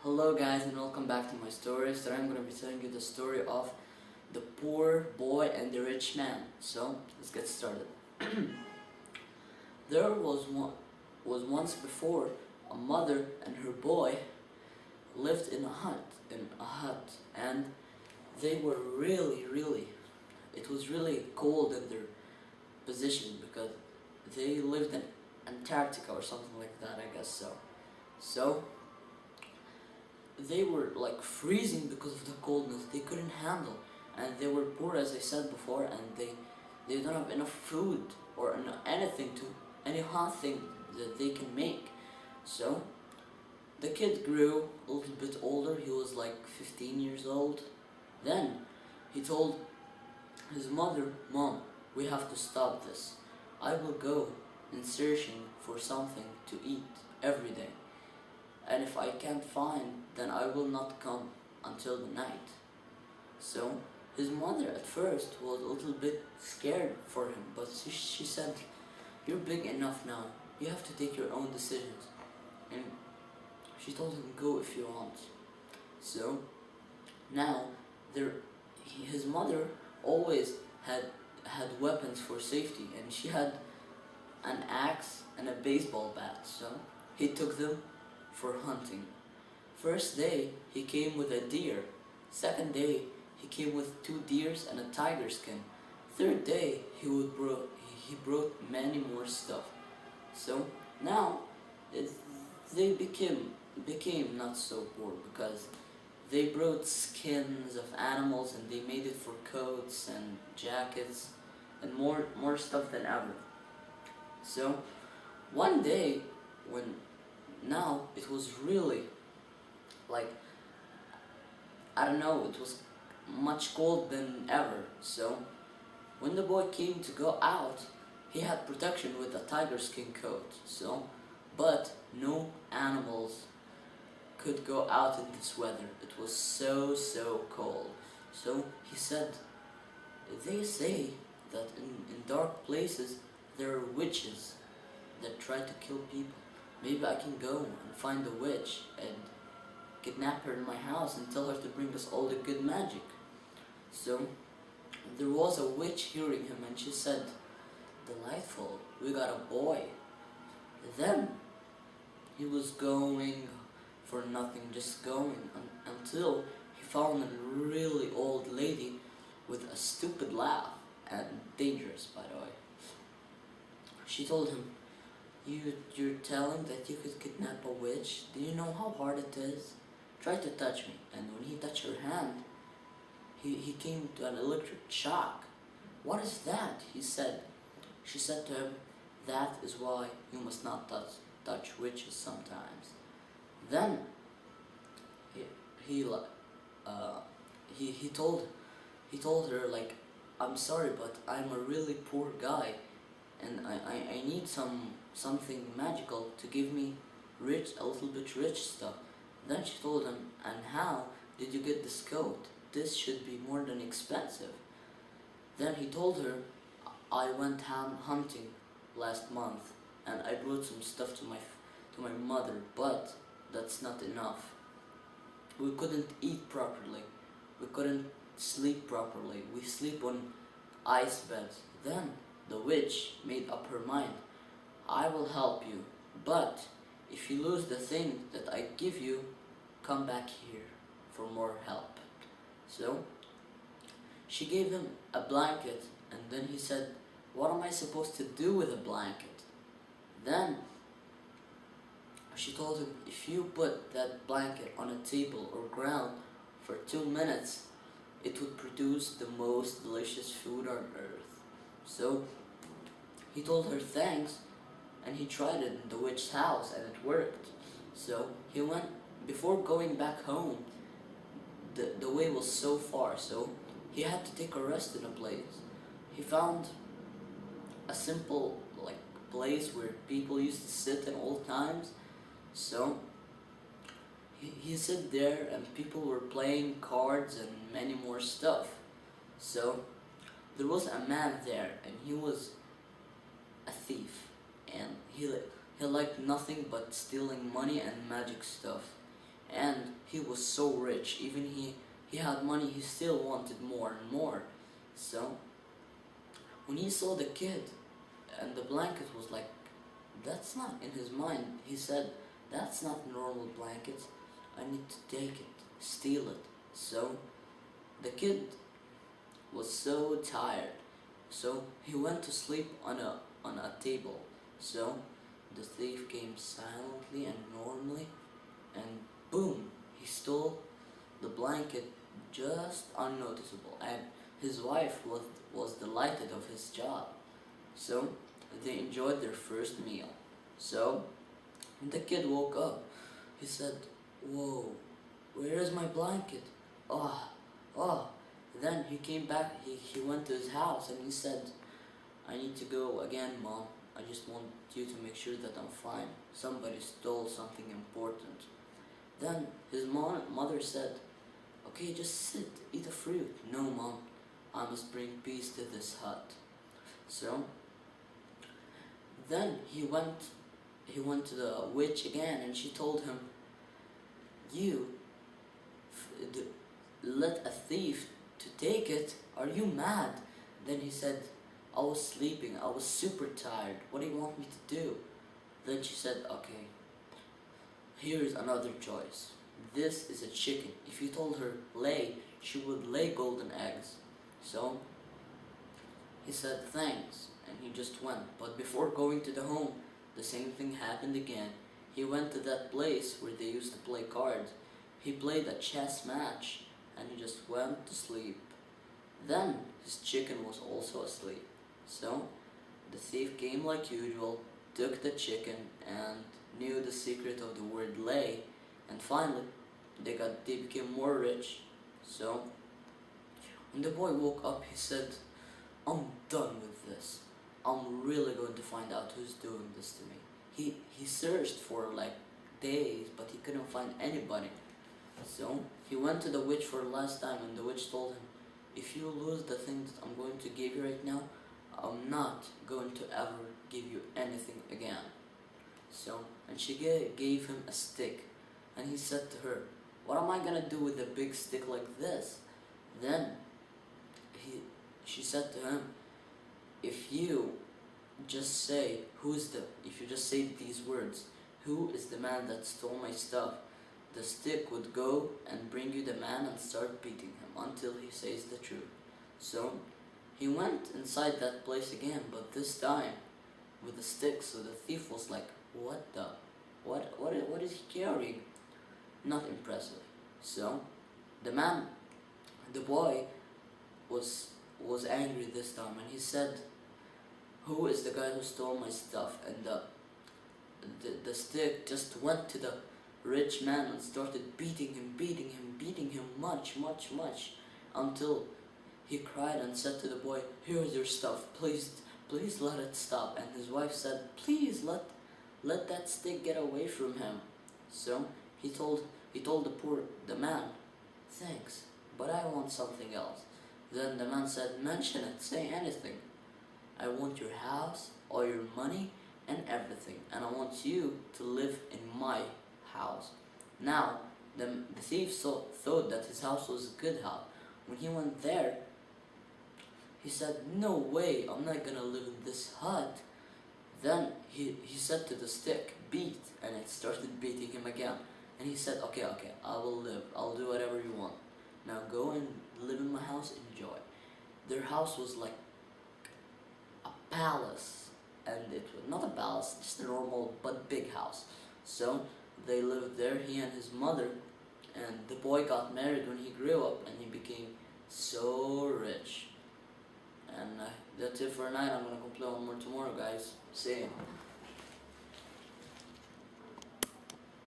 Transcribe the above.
Hello guys and welcome back to my story. Today I'm going to be telling you the story of the poor boy and the rich man. So let's get started. There was once before a mother and her boy lived in a hut, and they were it was really cold in their position because they lived in Antarctica or something like that, I guess so. So they were like freezing because of the coldness. They couldn't handle, and they were poor, as I said before, and they don't have enough food or anything to any hot thing that they can make. So the kid grew a little bit older. He was like 15 years old. Then he told his mother, "Mom, we have to stop this. I will go in searching for something to eat every day. And if I can't find, then I will not come until the night." So his mother at first was a little bit scared for him, but she said, "You're big enough now. You have to take your own decisions." And she told him, "Go if you want." So now his mother always had weapons for safety, and she had an axe and a baseball bat. So he took them for hunting. First day he came with a deer. Second day he came with 2 deers and a tiger skin. Third day he brought many more stuff. So now they became not so poor because they brought skins of animals and they made it for coats and jackets and more stuff than ever. So one day, when now it was really like, I don't know, it was much cold than ever. So when the boy came to go out, he had protection with a tiger skin coat. So but no animals could go out in this weather. It was so cold. So he said, "They say that in dark places there are witches that try to kill people. Maybe I can go and find the witch and kidnap her in my house and tell her to bring us all the good magic." So there was a witch hearing him, and she said, "Delightful, we got a boy." Then he was going for nothing, just going until he found a really old lady with a stupid laugh, and dangerous, by the way. She told him, You're telling that you could kidnap a witch? Do you know how hard it is? Try to touch me." And when he touched her hand, he came to an electric shock. "What is that?" he said. She said to him, "That is why you must not touch witches sometimes." Then he told her, like, "I'm sorry, but I'm a really poor guy, and I need something magical to give me a little bit rich stuff." Then she told him, "And how did you get this coat? This should be more than expensive." Then he told her, "I went hunting last month, and I brought some stuff to my mother, but that's not enough. We couldn't eat properly. We couldn't sleep properly. We sleep on ice beds." Then the witch made up her mind. "I will help you, but if you lose the thing that I give you, come back here for more help." So she gave him a blanket, and then he said, "What am I supposed to do with a blanket?" Then she told him, "If you put that blanket on a table or ground for 2 minutes, it would produce the most delicious food on earth." So he told her thanks, and he tried it in the witch's house, and it worked. So he went. Before going back home, the way was so far, so he had to take a rest in a place. He found a simple place where people used to sit in old times. So he sat there, and people were playing cards and many more stuff. So there was a man there, and he was a thief, and he liked nothing but stealing money and magic stuff. and he was so rich. Even he had money, he still wanted more and more. So when he saw the kid and the blanket was like, that's not in his mind. He said, that's not a normal blanket. I need to take it, steal it. So the kid was so tired. So he went to sleep on a table. So the thief came silently and normally, and boom, he stole the blanket just unnoticeable. And his wife was delighted of his job. So they enjoyed their first meal. So when the kid woke up, he said, "Whoa, where is my blanket? Oh, oh." Then he came back, he went to his house and he said, "I need to go again, Mom. I just want you to make sure that I'm fine. Somebody stole something important." Then his mother said, "Okay, just sit, eat a fruit." "No, Mom, I must bring peace to this hut." So then he went to the witch again, and she told him, "You let a thief to take it? Are you mad?" Then he said, "I was sleeping, I was super tired. What do you want me to do?" Then she said, "Okay, here's another choice. This is a chicken. If you told her lay, she would lay golden eggs." So he said thanks, and he just went. But before going to the home, the same thing happened again. He went to that place where they used to play cards. He played a chess match, and he just went to sleep. Then his chicken was also asleep. So the thief came like usual, took the chicken, and knew the secret of the word lay, and finally they became more rich. So when the boy woke up, he said, "I'm done with this. I'm really going to find out who's doing this to me." He searched for like days, but he couldn't find anybody. So he went to the witch for the last time, and the witch told him, "If you lose the thing that I'm going to give you right now, I'm not going to ever give you anything again." So, and she gave him a stick, and he said to her, "What am I gonna do with a big stick like this?" Then she said to him, if you just say these words, "Who is the man that stole my stuff?" the stick would go and bring you the man and start beating him until he says the truth. So he went inside that place again, but this time with a stick. So the thief was like, what is he carrying? Not impressive. So the boy was angry this time, and he said, "Who is the guy who stole my stuff?" And the stick just went to the rich man and started beating him much, until he cried and said to the boy, "Here's your stuff, please let it stop." And his wife said, "Please let that stick get away from him." So he told the man, "Thanks, but I want something else." Then the man said, "Mention it, say anything. I want your house, all your money, and everything, and I want you to live in my house." Now, the thief thought that his house was a good house. When he went there, he said, "No way, I'm not gonna live in this hut." Then he said to the stick, "Beat," and it started beating him again. And he said, okay, I will live, I'll do whatever you want. Now go and live in my house, enjoy." Their house was like a palace, and it was not a palace, just a normal but big house. So they lived there, he and his mother, and the boy got married when he grew up, and he became so rich. And that's it for tonight. I'm gonna go play one more tomorrow, guys. See ya.